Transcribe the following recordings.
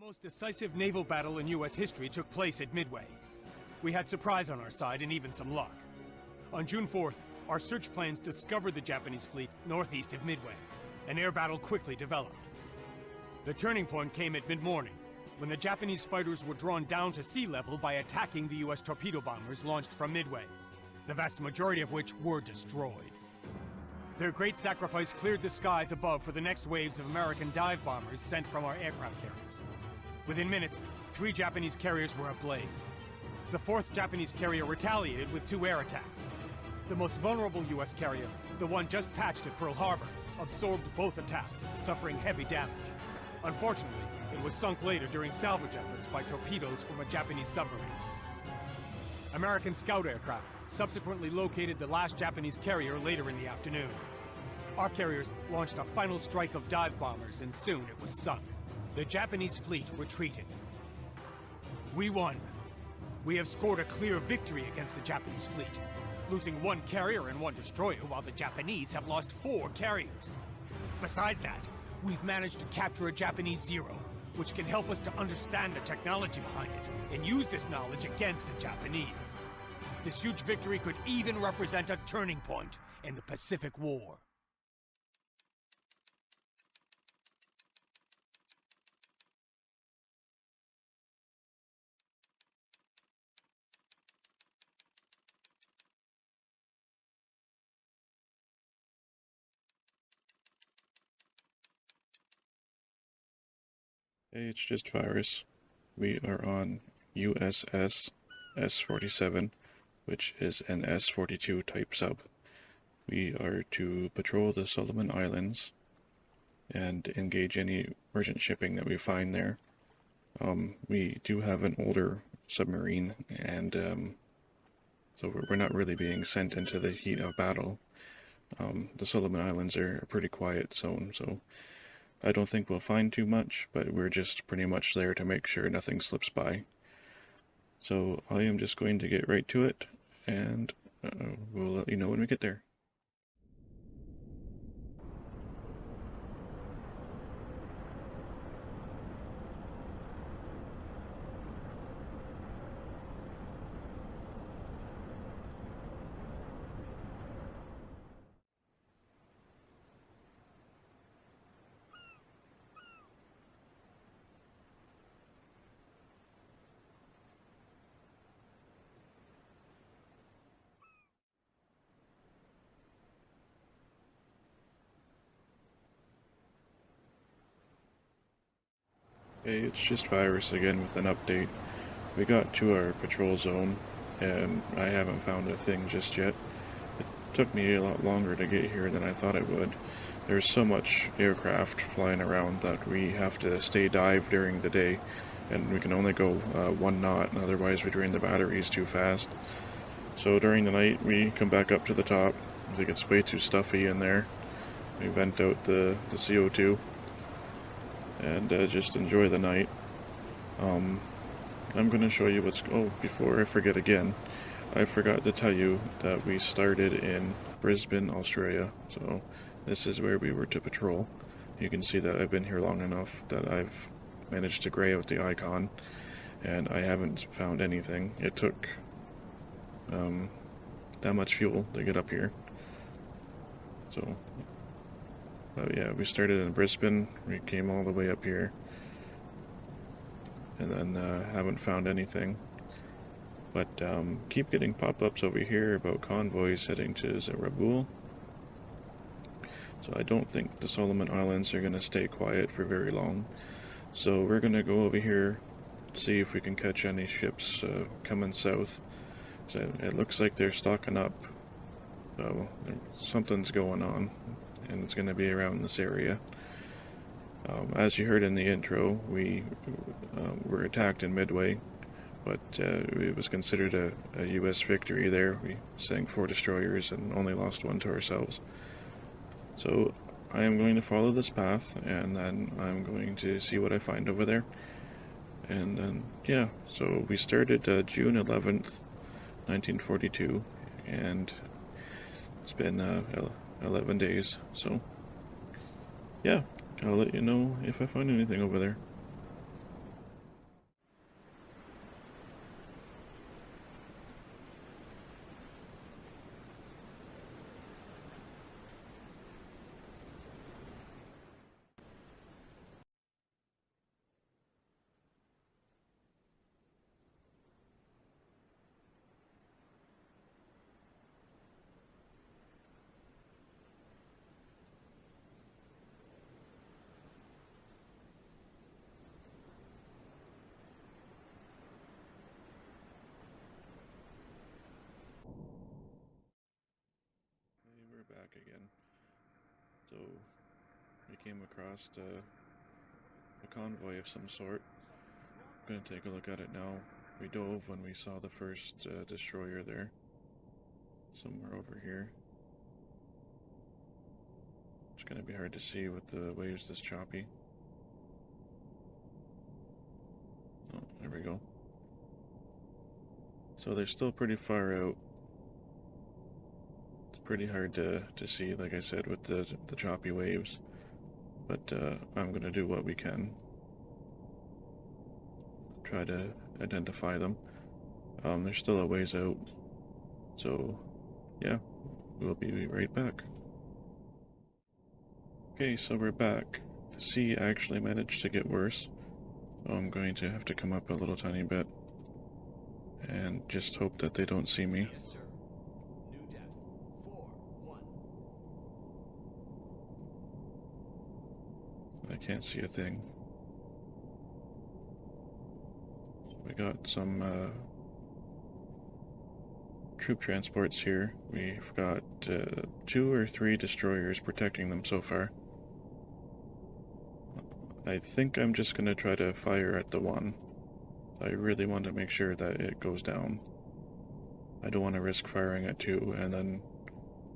most decisive naval battle in U.S. history took place at Midway. We had surprise on our side and even some luck. On June 4th, our search planes discovered the Japanese fleet northeast of Midway. An air battle quickly developed. The turning point came at mid-morning, when the Japanese fighters were drawn down to sea level by attacking the U.S. torpedo bombers launched from Midway, the vast majority of which were destroyed. Their great sacrifice cleared the skies above for the next waves of American dive bombers sent from our aircraft carriers. Within minutes, 3 Japanese carriers were ablaze. The 4th Japanese carrier retaliated with 2 air attacks. The most vulnerable U.S. carrier, the one just patched at Pearl Harbor, absorbed both attacks, suffering heavy damage. Unfortunately, it was sunk later during salvage efforts by torpedoes from a Japanese submarine. American scout aircraft subsequently located the last Japanese carrier later in the afternoon. Our carriers launched a final strike of dive bombers, and soon it was sunk. The Japanese fleet retreated. We won. We have scored a clear victory against the Japanese fleet, losing 1 carrier and 1 destroyer, while the Japanese have lost 4 carriers. Besides that, we've managed to capture a Japanese Zero, which can help us to understand the technology behind it and use this knowledge against the Japanese. This huge victory could even represent a turning point in the Pacific War. Hey, it's just Virus. We are on USS S-47, which is an S-42 type sub. We are to patrol the Solomon Islands and engage any merchant shipping that we find there. We do have an older submarine, and so we're not really being sent into the heat of battle. The Solomon Islands are a pretty quiet zone, so I don't think we'll find too much, but we're just pretty much there to make sure nothing slips by. So I am just going to get right to it, and we'll let you know when we get there. Hey, it's just Virus again with an update. We got to our patrol zone, and I haven't found a thing just yet. It took me a lot longer to get here than I thought it would. There's so much aircraft flying around that we have to stay dive during the day, and we can only go 1 knot, otherwise we drain the batteries too fast. So during the night we come back up to the top. I think it's way too stuffy in there. We vent out the CO2. And just enjoy the night. I'm going to show you what's... Oh, before I forget again, I forgot to tell you that we started in Brisbane, Australia. So this is where we were to patrol. You can see that I've been here long enough that I've managed to gray out the icon, and I haven't found anything. It took that much fuel to get up here. So... yeah, we started in Brisbane, we came all the way up here, and then haven't found anything. But keep getting pop-ups over here about convoys heading to Zarabul. So I don't think the Solomon Islands are going to stay quiet for very long. So we're going to go over here, see if we can catch any ships coming south. So it looks like they're stocking up, so something's going on. And it's going to be around this area. As you heard in the intro, we were attacked in Midway, but it was considered a U.S. victory there. We sank 4 destroyers and only lost 1 to ourselves. So I am going to follow this path, and then I'm going to see what I find over there. And then, yeah, so we started June 11th, 1942, and it's been 11 days, so yeah, I'll let you know if I find anything over there. back again. So we came across a convoy of some sort. I'm gonna take a look at it now. We dove when we saw the first destroyer there. Somewhere over here. It's gonna be hard to see with the waves this choppy. Oh, there we go. So they're still pretty far out. It's pretty hard to see, like I said, with the choppy waves. But I'm gonna do what we can. Try to identify them. They're still a ways out. So, yeah, we'll be right back. Okay, so we're back. The sea actually managed to get worse. So I'm going to have to come up a little tiny bit. And just hope that they don't see me. Yes, sir. New depth. 4-1. I can't see a thing. We got some troop transports here. We've got 2 or 3 destroyers protecting them so far. I think I'm just going to try to fire at the one. I really want to make sure that it goes down. I don't want to risk firing at 2 and then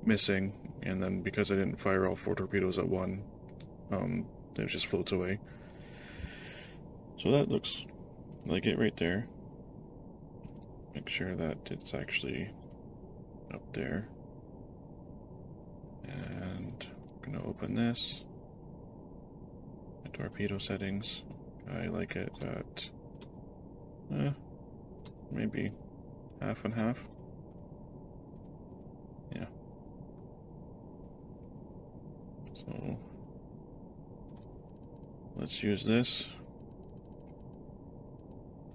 missing, and then because I didn't fire all 4 torpedoes at 1, it just floats away. So that looks like it right there. Make sure that it's actually up there. And I'm going to open this. The torpedo settings. I like it at maybe half and half. Yeah. So let's use this.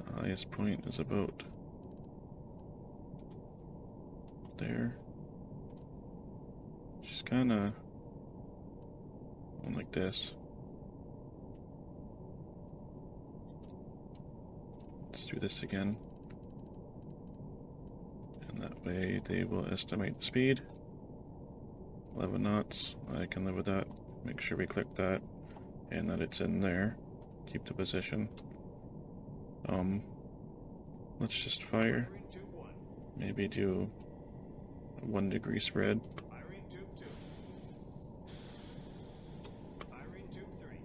The highest point is about there. Just kinda like this. Let's do this again. And that way they will estimate the speed. 11 knots. I can live with that. Make sure we click that and that it's in there. Keep the position. Let's just fire. Maybe do a 1 degree spread. Firing tube 2. Firing tube 3.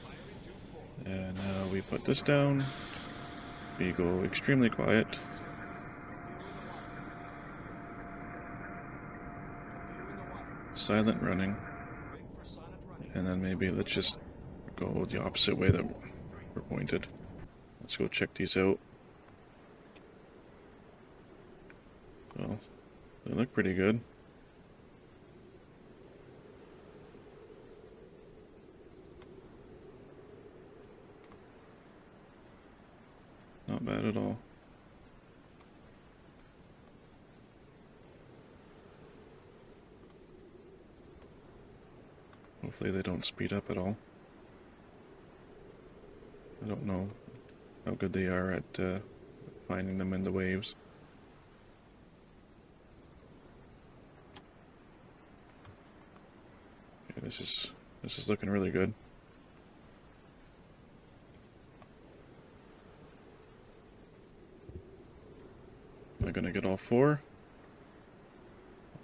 Firing tube 4. And now we put this down. We go extremely quiet. Silent running. Rig for silent running. And then maybe let's just go the opposite way that we're pointed. Let's go check these out. Well, they look pretty good. Not bad at all. Hopefully they don't speed up at all. I don't know how good they are at finding them in the waves. Okay, this is looking really good. Am I gonna get all 4?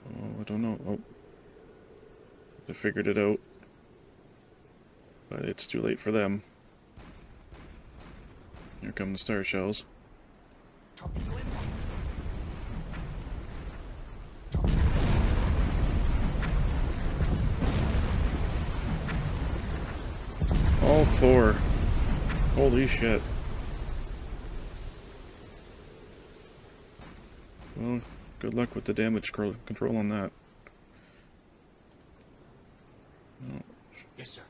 Oh, I don't know. Oh, they figured it out, but it's too late for them. Here come the star shells. Torpedo in. All 4. Holy shit. Well, good luck with the damage control on that. Oh, Yes, sir.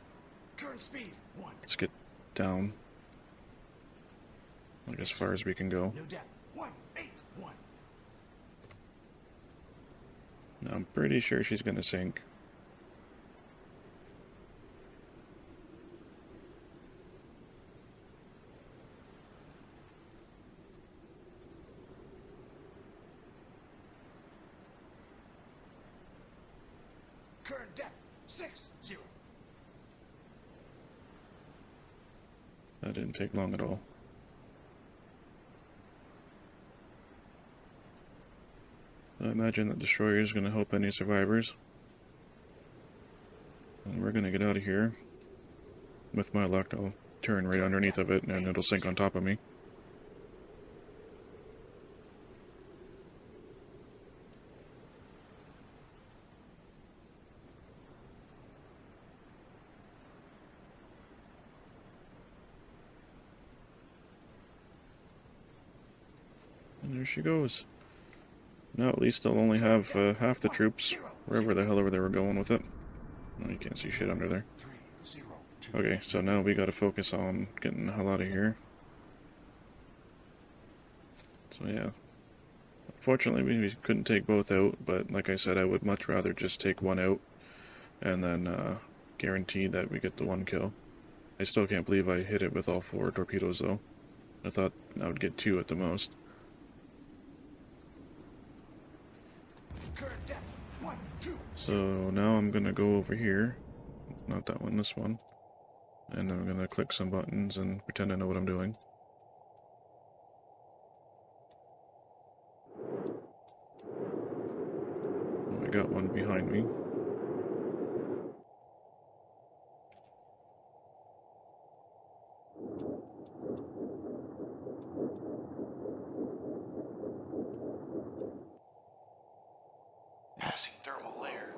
Current speed 1. let's get down. Like as far as we can go. New depth 181. Now, I'm pretty sure she's gonna sink. 6-0. That didn't take long at all. I imagine that destroyer is going to help any survivors. And we're going to get out of here. With my luck, I'll turn right underneath of it and it'll sink on top of me. And there she goes. Now at least I'll only have half the troops, wherever the hell ever they were going with it. Oh, you can't see shit under there. 3-0. Okay, so now we gotta focus on getting the hell out of here. So yeah. Unfortunately, we couldn't take both out, but like I said, I would much rather just take one out and then guarantee that we get the one kill. I still can't believe I hit it with all 4 torpedoes though. I thought I would get 2 at the most. Current depth 1-2. So now I'm gonna go over here, not that one, this one, and I'm gonna click some buttons and pretend I know what I'm doing. I got one behind me. Passing thermal layer.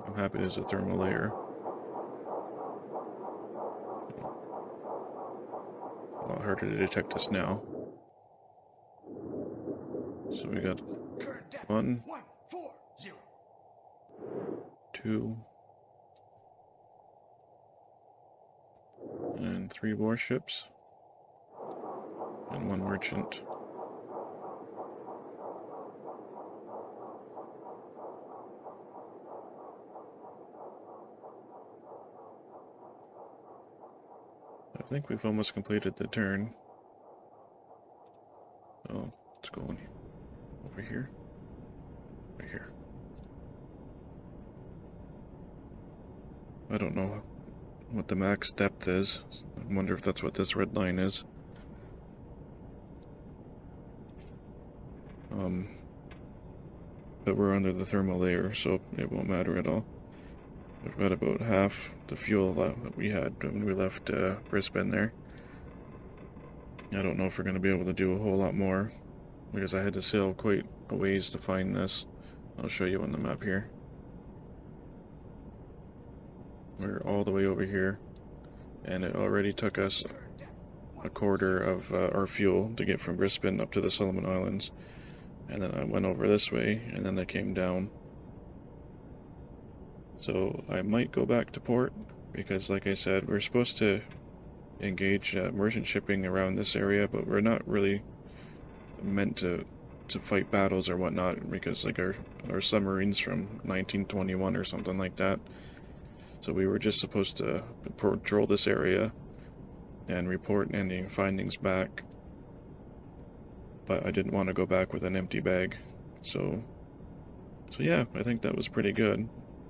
I'm happy there's a thermal layer. A lot harder to detect us now. So we got Current depth 1, 1-4-0. 2, and 3 warships, and 1 merchant. I think we've almost completed the turn. Oh, let's go on over here. Right here. I don't know what the max depth is. I wonder if that's what this red line is. But we're under the thermal layer, so it won't matter at all. We've got about half the fuel that we had when we left Brisbane there. I don't know if we're going to be able to do a whole lot more, because I had to sail quite a ways to find this. I'll show you on the map here. We're all the way over here, and it already took us a quarter of our fuel to get from Brisbane up to the Solomon Islands. And then I went over this way, and then I came down. So I might go back to port, because like I said, we're supposed to engage merchant shipping around this area, but we're not really meant to fight battles or whatnot, because like our submarines from 1921 or something like that. So we were just supposed to patrol this area and report any findings back. But I didn't want to go back with an empty bag. So yeah, I think that was pretty good.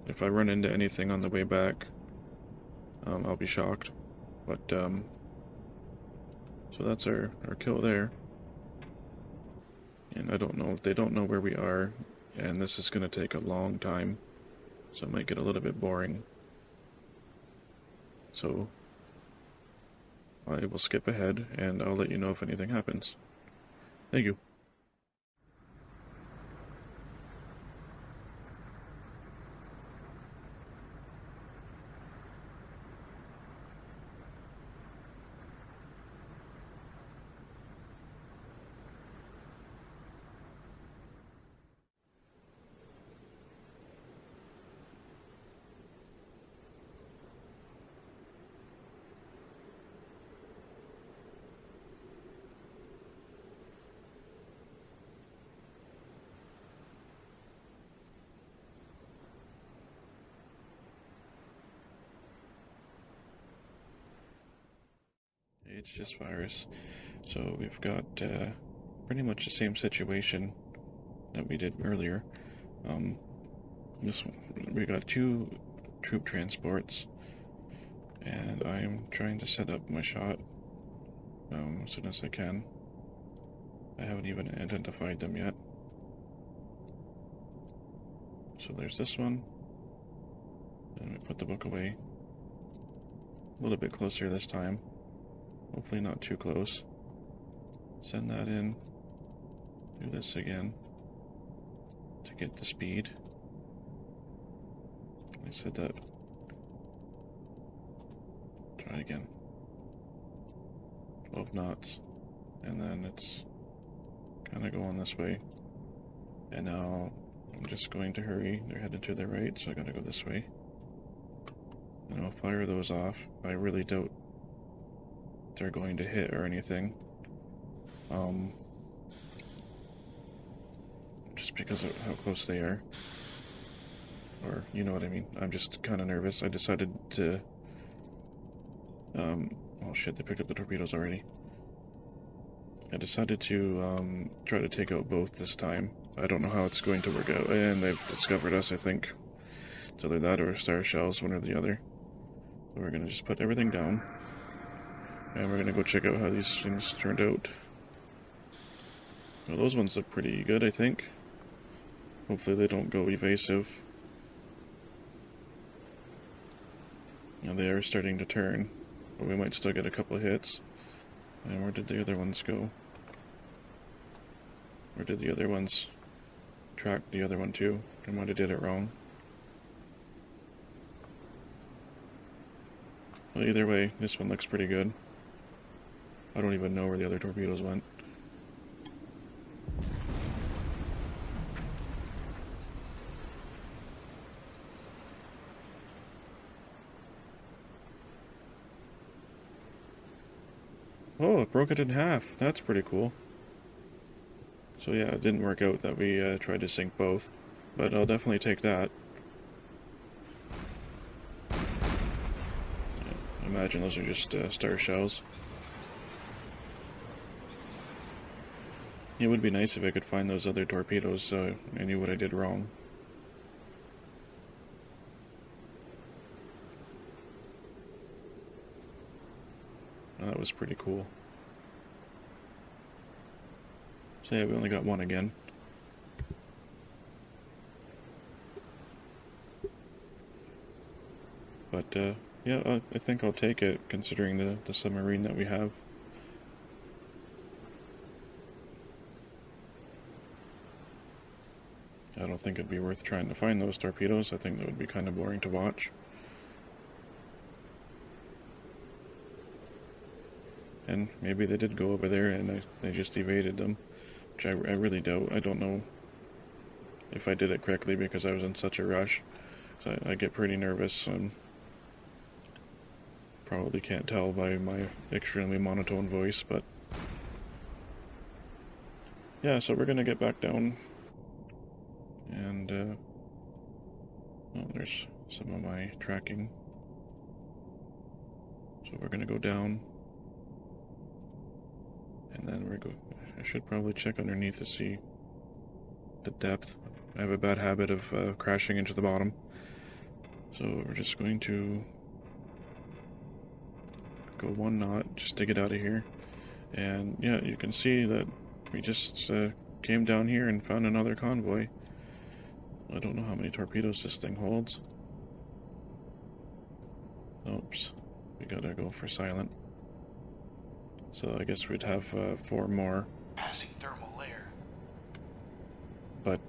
If I run into anything on the way back, I'll be shocked. But so that's our kill there. And I don't know if they don't know where we are, and this is going to take a long time, so it might get a little bit boring. So I will skip ahead, and I'll let you know if anything happens. Thank you. It's just virus. So we've got pretty much the same situation that we did earlier. This one, we got two troop transports. And I'm trying to set up my shot as soon as I can. I haven't even identified them yet. So there's this one. And we put the book away. A little bit closer this time. Hopefully not too close. Send that in. Do this again. To get the speed. I said that. Try again. 12 knots. And then it's kind of going this way. And now I'm just going to hurry. They're headed to the right, so I gotta go this way. And I'll fire those off. I really doubt they're going to hit or anything. Just because of how close they are. Or, you know what I mean. I'm just kind of nervous. I decided to... oh shit, they picked up the torpedoes already. I decided to try to take out both this time. I don't know how it's going to work out. And they've discovered us, I think. It's either that or star shells, one or the other. So we're going to just put everything down. And we're going to go check out how these things turned out. Well, those ones look pretty good, I think. Hopefully they don't go evasive. Now they are starting to turn, but we might still get a couple of hits. And where did the other ones go? Or did the other ones track the other one too? I might have did it wrong. Well, either way, this one looks pretty good. I don't even know where the other torpedoes went. Oh, it broke it in half. That's pretty cool. So yeah, it didn't work out that we tried to sink both. But I'll definitely take that. Yeah, I imagine those are just star shells. It would be nice if I could find those other torpedoes so I knew what I did wrong. That was pretty cool. So yeah, we only got one again. But yeah, I think I'll take it considering the submarine that we have. I don't think it'd be worth trying to find those torpedoes. I think that would be kind of boring to watch. And maybe they did go over there and they just evaded them, which I really doubt. I don't know if I did it correctly because I was in such a rush. So I get pretty nervous and probably can't tell by my extremely monotone voice, but yeah, so we're gonna get back down and oh, there's some of my tracking. So we're gonna go down. And then I should probably check underneath to see the depth. I have a bad habit of crashing into the bottom. So we're just going to go 1 knot just to get out of here. And yeah, you can see that we just came down here and found another convoy. I don't know how many torpedoes this thing holds. Oops, we gotta go for silent. So I guess we'd have 4 more. Passing thermal layer. But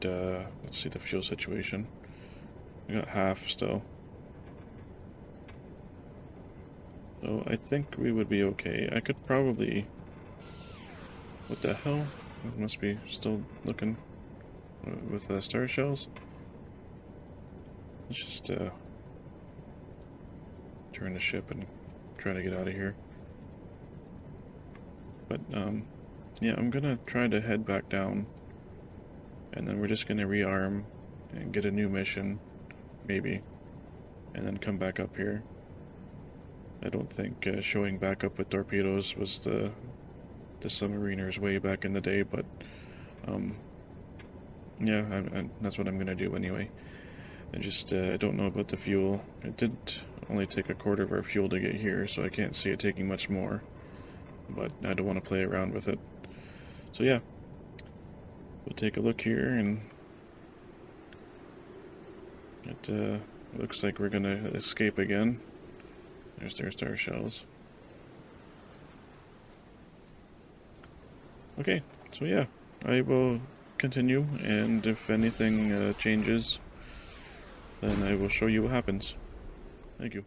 let's see the fuel situation. We got half still. So I think we would be okay. I could probably... What the hell? It must be still looking with star shells. Let's just turn the ship and try to get out of here. But yeah, I'm gonna try to head back down, and then we're just gonna rearm and get a new mission, maybe, and then come back up here. I don't think showing back up with torpedoes was the submariners way back in the day, but yeah, that's what I'm gonna do anyway. I don't know about the fuel. It did only take a quarter of our fuel to get here, so I can't see it taking much more. But I don't want to play around with it. So yeah, we'll take a look here, and it looks like we're gonna escape again. There's their star shells. Okay, so yeah, I will continue, and if anything changes, then I will show you what happens. Thank you.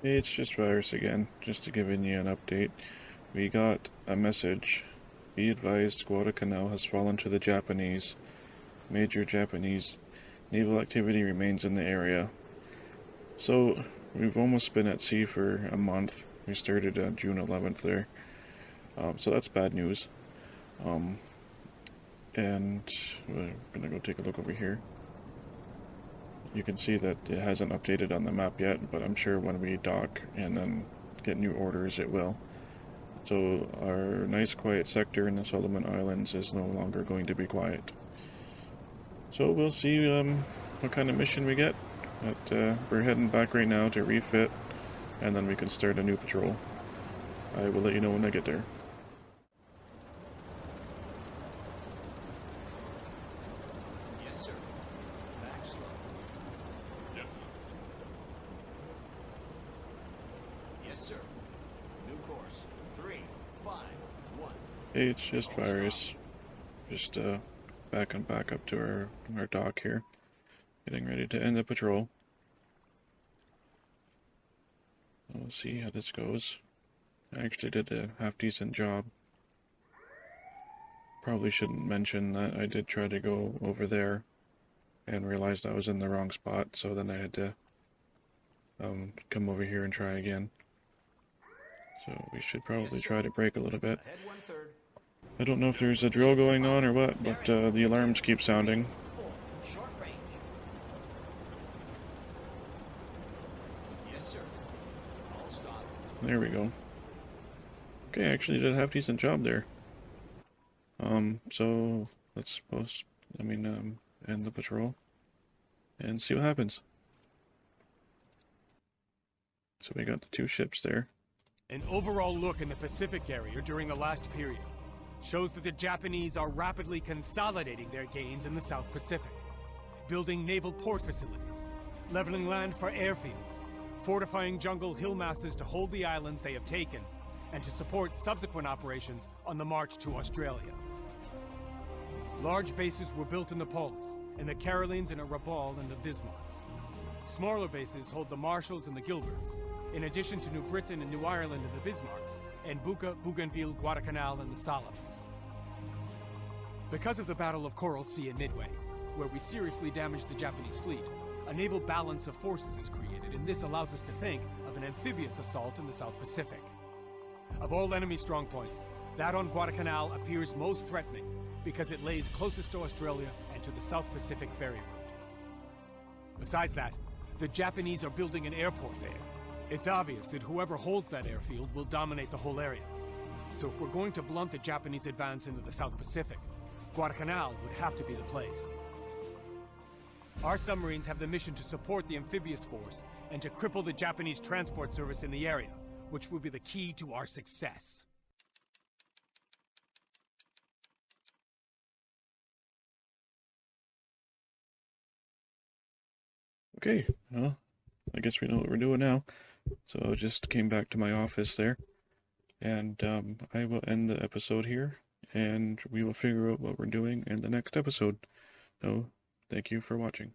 Hey, it's just Virus again, just to give you an update. We got a message. Be advised, Guadalcanal has fallen to the Japanese. Major Japanese naval activity remains in the area. So, we've almost been at sea for a month. We started on June 11th there. So that's bad news. And we're gonna go take a look over here. You can see that it hasn't updated on the map yet, but I'm sure when we dock and then get new orders, it will. So our nice quiet sector in the Solomon Islands is no longer going to be quiet. So we'll see what kind of mission we get. But we're heading back right now to refit, and then we can start a new patrol. I will let you know when I get there. Yes, sir. Back slow. Definitely. Yes, sir. New course. 3, 5, 1. Hey, it's just Virus. Just backing back up to our dock here. Getting ready to end the patrol. We'll see how this goes. I actually did a half-decent job. Probably shouldn't mention that I did try to go over there and realized I was in the wrong spot, so then I had to come over here and try again. So we should probably try to brake a little bit. Ahead 1/3. I don't know if there's a drill going on or what, but the alarms keep sounding. 4. Short range. Yes, sir. All stop. There we go. Okay, I actually did a half-decent job there. So let's end the patrol and see what happens. So we got the 2 ships there. An overall look in the Pacific area during the last period shows that the Japanese are rapidly consolidating their gains in the South Pacific, building naval port facilities, leveling land for airfields, fortifying jungle hill masses to hold the islands they have taken, and to support subsequent operations on the march to Australia. Large bases were built in the Polis, in the Carolines and at Rabaul and the Bismarcks. Smaller bases hold the Marshalls and the Gilberts, in addition to New Britain and New Ireland and the Bismarcks, and Buca, Bougainville, Guadalcanal, and the Solomons. Because of the Battle of Coral Sea in Midway, where we seriously damaged the Japanese fleet, a naval balance of forces is created, and this allows us to think of an amphibious assault in the South Pacific. Of all enemy strongpoints, that on Guadalcanal appears most threatening because it lays closest to Australia and to the South Pacific ferry route. Besides that, the Japanese are building an airport there. It's obvious that whoever holds that airfield will dominate the whole area. So if we're going to blunt the Japanese advance into the South Pacific, Guadalcanal would have to be the place. Our submarines have the mission to support the amphibious force and to cripple the Japanese transport service in the area, which will be the key to our success. Okay, well, I guess we know what we're doing now. So I just came back to my office there, and I will end the episode here, and we will figure out what we're doing in the next episode. So, thank you for watching.